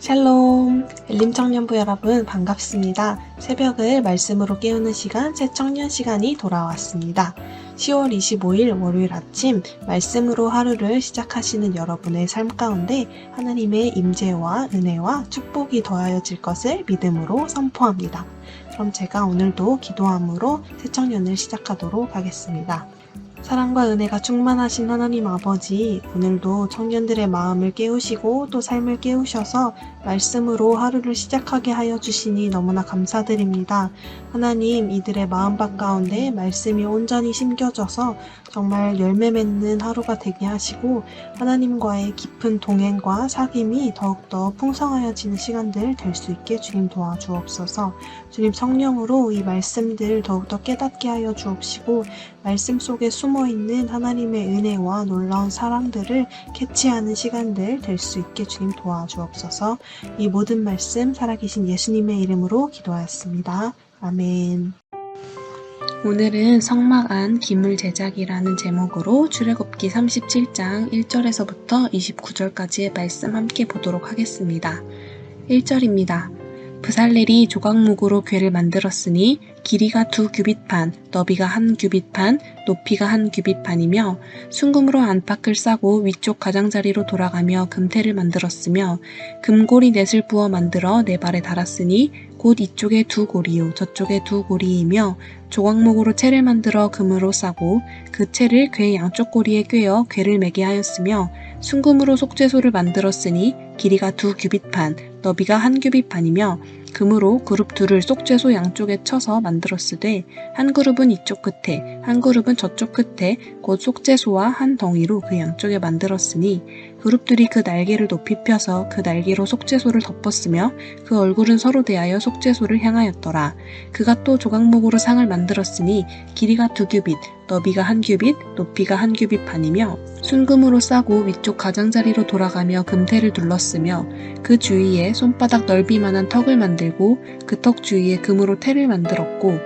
샬롬! 엘림청년부 여러분 반갑습니다. 새벽을 말씀으로 깨우는 시간, 새청년 시간이 돌아왔습니다. 10월 25일 월요일 아침 말씀으로 하루를 시작하시는 여러분의 삶 가운데 하나님의 임재와 은혜와 축복이 더하여질 것을 믿음으로 선포합니다. 그럼 제가 오늘도 기도함으로 새청년을 시작하도록 하겠습니다. 사랑과 은혜가 충만하신 하나님 아버지, 오늘도 청년들의 마음을 깨우시고 또 삶을 깨우셔서 말씀으로 하루를 시작하게 하여 주시니 너무나 감사드립니다. 하나님, 이들의 마음밭 가운데 말씀이 온전히 심겨져서 정말 열매 맺는 하루가 되게 하시고 하나님과의 깊은 동행과 사귐이 더욱더 풍성하여지는 시간들 될 수 있게 주님 도와주옵소서. 주님 성령으로 이 말씀들 더욱더 깨닫게 하여 주옵시고 말씀 속에 숨어있는 하나님의 은혜와 놀라운 사랑들을 캐치하는 시간들 될 수 있게 주님 도와주옵소서. 이 모든 말씀 살아계신 예수님의 이름으로 기도하였습니다. 아멘. 오늘은 성막 안 기물 제작이라는 제목으로 출애굽기 37장 1절에서부터 29절까지의 말씀 함께 보도록 하겠습니다. 1절입니다. 브살렐이 조각목으로 궤를 만들었으니 길이가 2규빗판, 너비가 1규빗판, 높이가 1규빗판이며 순금으로 안팎을 싸고 위쪽 가장자리로 돌아가며 금테를 만들었으며 금고리 넷을 부어 만들어 네 발에 달았으니 곧 이쪽에 2고리요 저쪽에 2고리이며 조각목으로 채를 만들어 금으로 싸고 그 채를 궤 양쪽 고리에 꿰어 궤를 매게 하였으며 순금으로 속죄소를 만들었으니 길이가 2규빗판, 너비가 1규빗판이며 금으로 그룹 둘을 속죄소 양쪽에 쳐서 만들었으되 한 그룹은 이쪽 끝에 한 그룹은 저쪽 끝에 곧 속죄소와 한 덩이로 그 양쪽에 만들었으니 그룹들이 그 날개를 높이 펴서 그 날개로 속죄소를 덮었으며 그 얼굴은 서로 대하여 속죄소를 향하였더라. 그가 또 조각목으로 상을 만들었으니 길이가 2규빗, 너비가 1규빗, 높이가 1규빗판이며 순금으로 싸고 위쪽 가장자리로 돌아가며 금테를 둘렀으며 그 주위에 손바닥 넓이만한 턱을 만들고 그 턱 주위에 금으로 테를 만들었고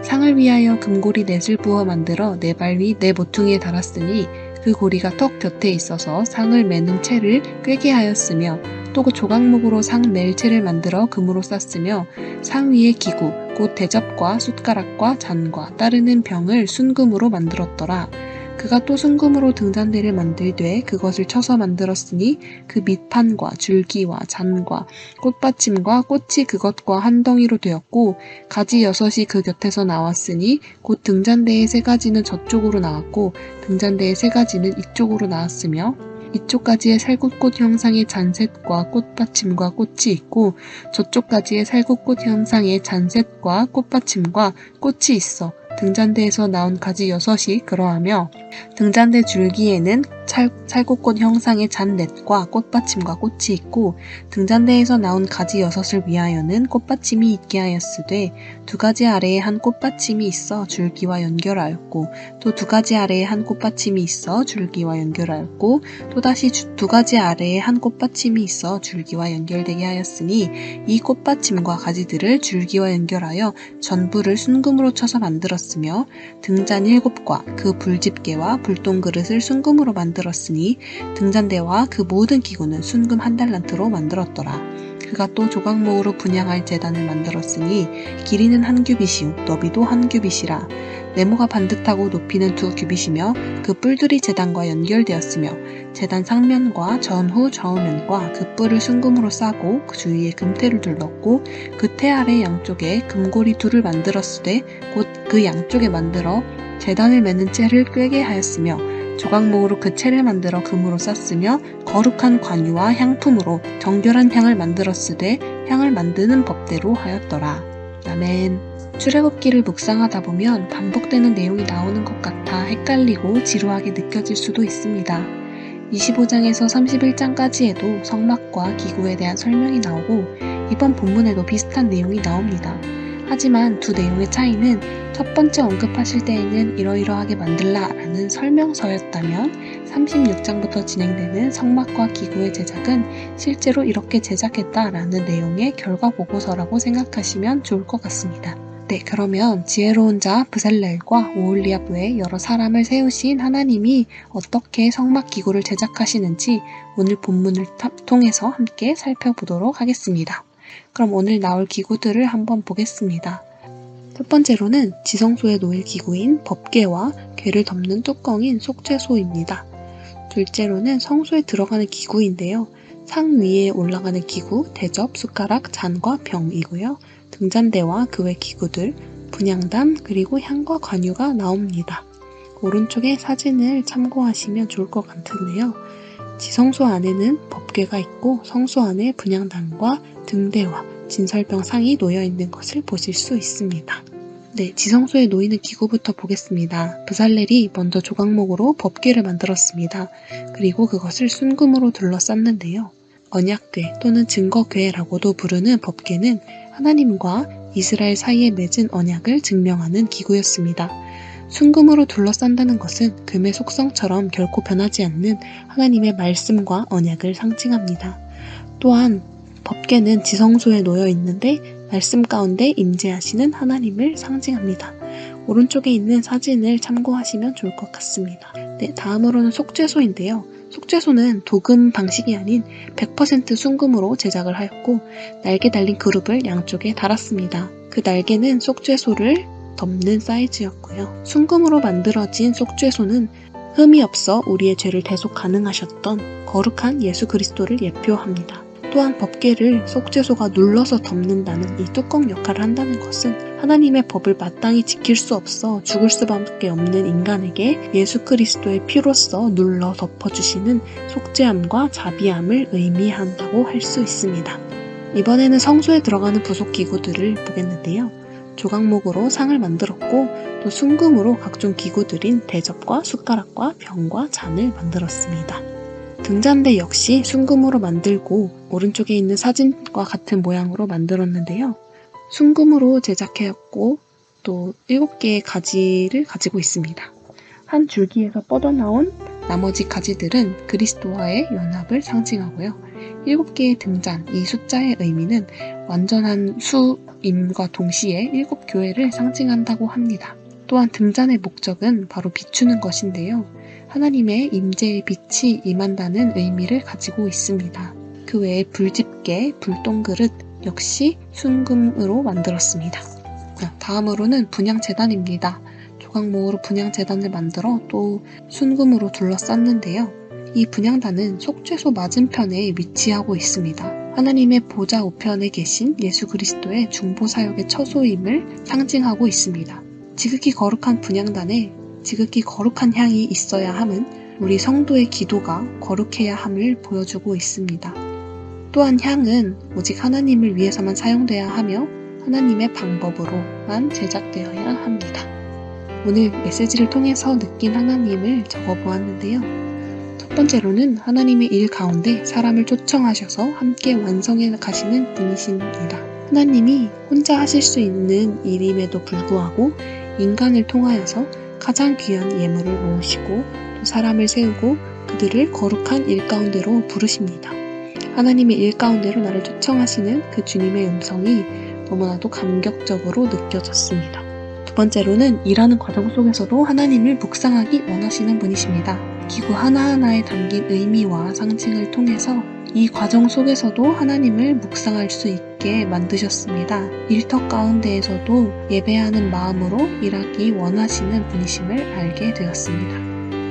상을 위하여 금고리 넷을 부어 만들어 네 발 위 네 모퉁이에 달았으니 그 고리가 턱 곁에 있어서 상을 매는 채를 꿰게 하였으며 또 그 조각목으로 상 맬 채를 만들어 금으로 쌌으며 상 위에 기구 곧 대접과 숟가락과 잔과 따르는 병을 순금으로 만들었더라. 그가 또 순금으로 등잔대를 만들되 그것을 쳐서 만들었으니 그 밑판과 줄기와 잔과 꽃받침과 꽃이 그것과 한 덩이로 되었고 가지 6이 그 곁에서 나왔으니 곧 등잔대의 3가지는 저쪽으로 나왔고 등잔대의 3가지는 이쪽으로 나왔으며 이쪽 가지에 살구꽃 형상의 잔셋과 꽃받침과 꽃이 있고 저쪽 가지에 살구꽃 형상의 잔셋과 꽃받침과 꽃이 있어 등잔대에서 나온 가지 6이 그러하며 등잔대 줄기에는 살구꽃 형상의 잔넷과 꽃받침과 꽃이 있고 등잔대에서 나온 가지 6을 위하여는 꽃받침이 있게 하였으되 2가지 아래에 한 꽃받침이 있어 줄기와 연결하였고 또 2가지 아래에 한 꽃받침이 있어 줄기와 연결하였고 또다시 2가지 아래에 한 꽃받침이 있어 줄기와 연결되게 하였으니 이 꽃받침과 가지들을 줄기와 연결하여 전부를 순금으로 쳐서 만들었으며 등잔 7과 그 불집게와 불똥그릇을 순금으로 만들었으니 등잔대와 그 모든 기구는 순금 1달란트로 만들었더라. 그가 또 조각목으로 분향할 제단을 만들었으니 길이는 1규빗이요 너비도 1규빗이라. 네모가 반듯하고 높이는 2규빗이며 그 뿔들이 제단과 연결되었으며 제단 상면과 전후 좌우면과 그 뿔을 순금으로 싸고 그 주위에 금테를 둘렀고 그 테 아래 양쪽에 금고리 둘을 만들었으되 곧 그 양쪽에 만들어 제단을 매는 채를 꿰게 하였으며 조각목으로 그 채를 만들어 금으로 쌌으며 거룩한 관유와 향품으로 정결한 향을 만들었으되 향을 만드는 법대로 하였더라. 아멘. 출애굽기를 묵상하다 보면 반복되는 내용이 나오는 것 같아 헷갈리고 지루하게 느껴질 수도 있습니다. 25장에서 31장까지에도 성막과 기구에 대한 설명이 나오고 이번 본문에도 비슷한 내용이 나옵니다. 하지만 두 내용의 차이는 첫 번째 언급하실 때에는 이러이러하게 만들라 라는 설명서였다면 36장부터 진행되는 성막과 기구의 제작은 실제로 이렇게 제작했다 라는 내용의 결과 보고서라고 생각하시면 좋을 것 같습니다. 네, 그러면 지혜로운 자 브셀렐과 오홀리압 외에 여러 사람을 세우신 하나님이 어떻게 성막 기구를 제작하시는지 오늘 본문을 통해서 함께 살펴보도록 하겠습니다. 그럼 오늘 나올 기구들을 한번 보겠습니다. 첫 번째로는 지성소에 놓일 기구인 법궤와 궤를 덮는 뚜껑인 속죄소입니다. 둘째로는 성소에 들어가는 기구인데요. 상 위에 올라가는 기구, 대접, 숟가락, 잔과 병이고요. 등잔대와 그 외 기구들, 분향단, 그리고 향과 관유가 나옵니다. 오른쪽에 사진을 참고하시면 좋을 것 같은데요. 지성소 안에는 법궤가 있고 성소 안에 분향단과 등대와 진설병 상이 놓여있는 것을 보실 수 있습니다. 네, 지성소에 놓이는 기구부터 보겠습니다. 브살렐이 먼저 조각목으로 법궤를 만들었습니다. 그리고 그것을 순금으로 둘러쌌는데요. 언약궤 또는 증거궤라고도 부르는 법궤는 하나님과 이스라엘 사이에 맺은 언약을 증명하는 기구였습니다. 순금으로 둘러싼다는 것은 금의 속성처럼 결코 변하지 않는 하나님의 말씀과 언약을 상징합니다. 또한 법궤는 지성소에 놓여 있는데 말씀 가운데 임재하시는 하나님을 상징합니다. 오른쪽에 있는 사진을 참고하시면 좋을 것 같습니다. 네, 다음으로는 속죄소인데요. 속죄소는 도금 방식이 아닌 100% 순금으로 제작을 하였고 날개 달린 그룹을 양쪽에 달았습니다. 그 날개는 속죄소를 덮는 사이즈였고요. 순금으로 만들어진 속죄소는 흠이 없어 우리의 죄를 대속 가능하셨던 거룩한 예수 그리스도를 예표합니다. 또한 법궤를 속죄소가 눌러서 덮는다는 이 뚜껑 역할을 한다는 것은 하나님의 법을 마땅히 지킬 수 없어 죽을 수밖에 없는 인간에게 예수 그리스도의 피로써 눌러 덮어주시는 속죄함과 자비함을 의미한다고 할 수 있습니다. 이번에는 성소에 들어가는 부속 기구들을 보겠는데요. 조각목으로 상을 만들었고 또 순금으로 각종 기구들인 대접과 숟가락과 병과 잔을 만들었습니다. 등잔대 역시 순금으로 만들고 오른쪽에 있는 사진과 같은 모양으로 만들었는데요. 순금으로 제작하였고 또 7개의 가지를 가지고 있습니다. 한 줄기에서 뻗어나온 나머지 가지들은 그리스도와의 연합을 상징하고요. 7개의 등잔, 이 숫자의 의미는 완전한 수임과 동시에 7교회를 상징한다고 합니다. 또한 등잔의 목적은 바로 비추는 것인데요. 하나님의 임재의 빛이 임한다는 의미를 가지고 있습니다. 그 외에 불집게, 불똥그릇 역시 순금으로 만들었습니다. 다음으로는 분향제단입니다. 조각목으로 분향제단을 만들어 또 순금으로 둘러쌌는데요. 이 분향단은 속죄소 맞은편에 위치하고 있습니다. 하나님의 보좌 우편에 계신 예수 그리스도의 중보사역의 처소임을 상징하고 있습니다. 지극히 거룩한 분향단에 지극히 거룩한 향이 있어야 함은 우리 성도의 기도가 거룩해야 함을 보여주고 있습니다. 또한 향은 오직 하나님을 위해서만 사용되어야 하며 하나님의 방법으로만 제작되어야 합니다. 오늘 메시지를 통해서 느낀 하나님을 적어보았는데요. 첫 번째로는 하나님의 일 가운데 사람을 초청하셔서 함께 완성해 가시는 분이십니다. 하나님이 혼자 하실 수 있는 일임에도 불구하고 인간을 통하여서 가장 귀한 예물을 모으시고 또 사람을 세우고 그들을 거룩한 일 가운데로 부르십니다. 하나님의 일 가운데로 나를 초청하시는 그 주님의 음성이 너무나도 감격적으로 느껴졌습니다. 두 번째로는 일하는 과정 속에서도 하나님을 묵상하기 원하시는 분이십니다. 기구 하나하나에 담긴 의미와 상징을 통해서 이 과정 속에서도 하나님을 묵상할 수 있게 만드셨습니다. 일터 가운데에서도 예배하는 마음으로 일하기 원하시는 분이심을 알게 되었습니다.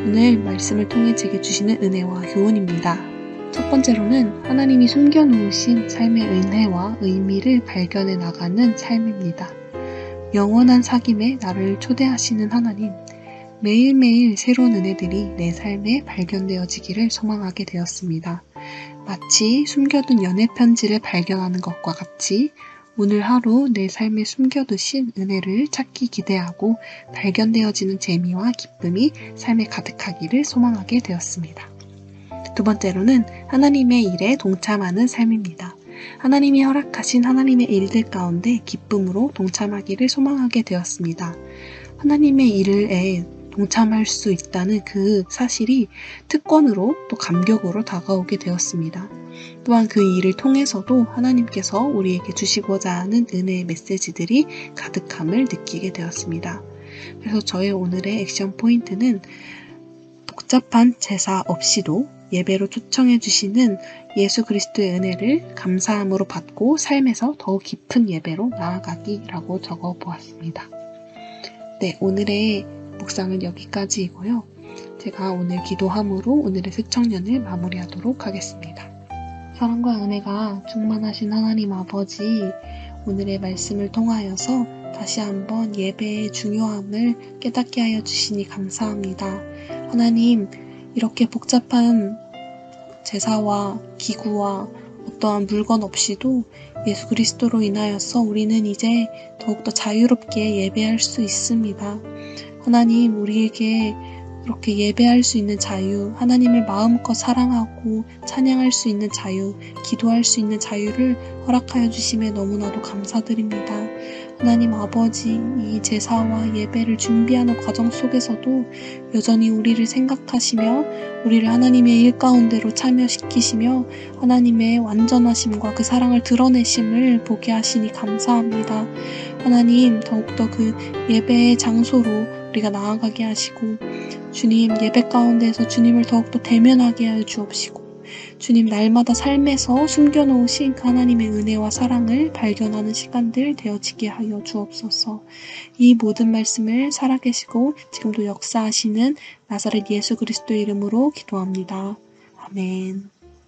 오늘 말씀을 통해 제게 주시는 은혜와 교훈입니다. 첫 번째로는 하나님이 숨겨놓으신 삶의 은혜와 의미를 발견해 나가는 삶입니다. 영원한 사귐에 나를 초대하시는 하나님, 매일매일 새로운 은혜들이 내 삶에 발견되어지기를 소망하게 되었습니다. 마치 숨겨둔 연애 편지를 발견하는 것과 같이 오늘 하루 내 삶에 숨겨두신 은혜를 찾기 기대하고 발견되어지는 재미와 기쁨이 삶에 가득하기를 소망하게 되었습니다. 두 번째로는 하나님의 일에 동참하는 삶입니다. 하나님이 허락하신 하나님의 일들 가운데 기쁨으로 동참하기를 소망하게 되었습니다. 하나님의 일에 동참할 수 있다는 그 사실이 특권으로 또 감격으로 다가오게 되었습니다. 또한 그 일을 통해서도 하나님께서 우리에게 주시고자 하는 은혜의 메시지들이 가득함을 느끼게 되었습니다. 그래서 저의 오늘의 액션 포인트는 복잡한 제사 없이도 예배로 초청해 주시는 예수 그리스도의 은혜를 감사함으로 받고 삶에서 더 깊은 예배로 나아가기라고 적어 보았습니다. 네, 오늘의 묵상은 여기까지이고요. 제가 오늘 기도함으로 오늘의 새청년을 마무리하도록 하겠습니다. 사랑과 은혜가 충만하신 하나님 아버지, 오늘의 말씀을 통하여서 다시 한번 예배의 중요함을 깨닫게 하여 주시니 감사합니다. 하나님, 이렇게 복잡한 제사와 기구와 어떠한 물건 없이도 예수 그리스도로 인하여서 우리는 이제 더욱더 자유롭게 예배할 수 있습니다. 하나님, 우리에게 이렇게 예배할 수 있는 자유, 하나님을 마음껏 사랑하고 찬양할 수 있는 자유, 기도할 수 있는 자유를 허락하여 주심에 너무나도 감사드립니다. 하나님 아버지, 이 제사와 예배를 준비하는 과정 속에서도 여전히 우리를 생각하시며 우리를 하나님의 일 가운데로 참여시키시며 하나님의 완전하심과 그 사랑을 드러내심을 보게 하시니 감사합니다. 하나님, 더욱더 그 예배의 장소로 우리가 나아가게 하시고 주님, 예배 가운데에서 주님을 더욱더 대면하게 하여 주옵시고 주님, 날마다 삶에서 숨겨놓으신 그 하나님의 은혜와 사랑을 발견하는 시간들 되어지게 하여 주옵소서. 이 모든 말씀을 살아계시고 지금도 역사하시는 나사렛 예수 그리스도의 이름으로 기도합니다. 아멘.